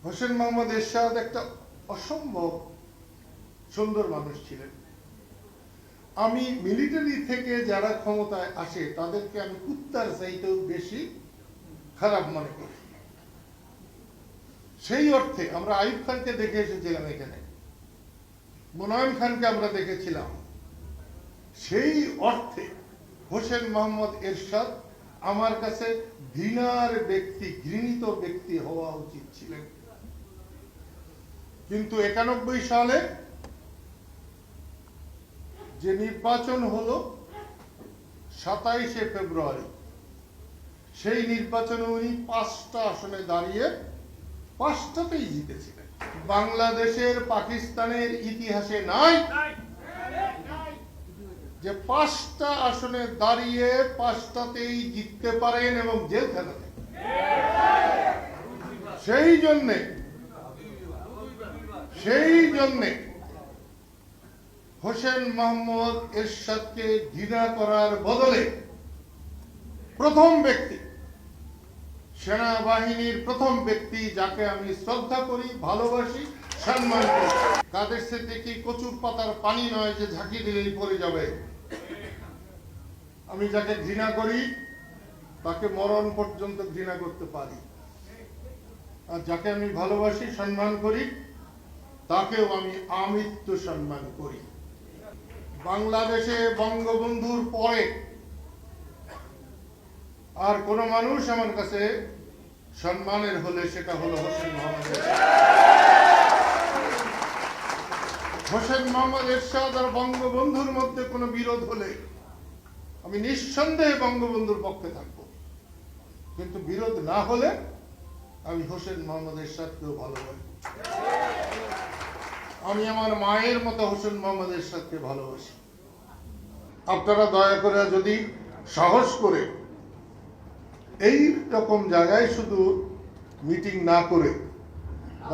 হোসেন মোহাম্মদ এরশাদ একটা অসম্ভব সুন্দর মানুষ ছিলেন। আমি মিলিটারি থেকে যারা ক্ষমতায় আসে তাদেরকে আমি কুত্তার চাইতেও বেশি খারাপ মনে করি। সেই অর্থে আমরা আইয়ুব খানকে দেখে এসেছিলাম, এখানে মোনায়েম খানকে আমরা দেখেছিলাম। সেই অর্থে হোসেন মোহাম্মদ এরশাদ আমার কাছে ঘৃণার ব্যক্তি, ঘৃণিত ব্যক্তি হওয়া উচিত ছিলেন। কিন্তু 91 সালে যে নির্বাচন হলো 27শে ফেব্রুয়ারি, সেই নির্বাচনে উনি 5টা আসনে দাঁড়িয়ে 5টাতেই জিতেছিলেন। বাংলাদেশের পাকিস্তানের ইতিহাসে নাই যে 5টা আসনে দাঁড়িয়ে 5টাতেই জিততে পারেন এবং জেলখানাতে। সেই জন্যে হোসেন মোহাম্মদ এরশাদকে ঘৃণা করার বদলে প্রথম ব্যক্তি, সেনাবাহিনীর প্রথম ব্যক্তি যাকে আমি শ্রদ্ধা করি, ভালোবাসি, সম্মান করি, কাদের সিদ্দিকী কচুর পাতার পানি নয় যে ঝাঁকি দিলেই পড়ে যাবে। আমি যাকে ঘৃণা করি তাকে মরণ পর্যন্ত ঘৃণা করতে পারি, আর যাকে আমি ভালোবাসি, সম্মান করি, তাকেও আমি আমৃত্যু সম্মান করি। বাংলাদেশে বঙ্গবন্ধুর পরে আর কোন মানুষ আমার কাছে সম্মানের হলে সেটা হলো হোসেন মোহাম্মদ এরশাদ। হোসেন মোহাম্মদ এরশাদ আর বঙ্গবন্ধুর মধ্যে কোনো বিরোধ হলে আমি নিঃসন্দেহে বঙ্গবন্ধুর পক্ষে থাকবো, কিন্তু বিরোধ না হলে আমি হোসেন মোহাম্মদ এরশাদকেও ভালোবাসি। আমি আমার মায়ের মতো হোসেন মোহাম্মদ এরশাদকে ভালোবাসি। আপনারা দয়া করে যদি সাহস করে এই রকম জায়গায় শুধু মিটিং না করে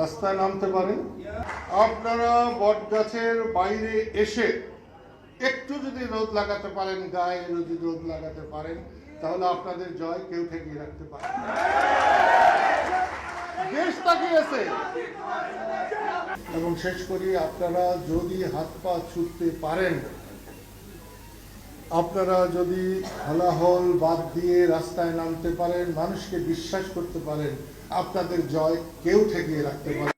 রাস্তায় নামতে পারেন, আপনারা বটগাছের বাইরে এসে একটু যদি রোদ লাগাতে পারেন, গায়ে যদি রোদ লাগাতে পারেন, তাহলে আপনাদের জয় কেউ ঠেকিয়ে রাখতে পারে। দেশ তাকিয়েছে। এবং শেষ করি, আপনারা যদি হাত পা ছুটতে পারেন, আপনারা যদি হলাহল বাদ দিয়ে রাস্তায় নামতে পারেন, মানুষকে বিশ্বাস করতে পারেন, আপনাদের জয় কেউ ঠেকিয়ে রাখতে পারে।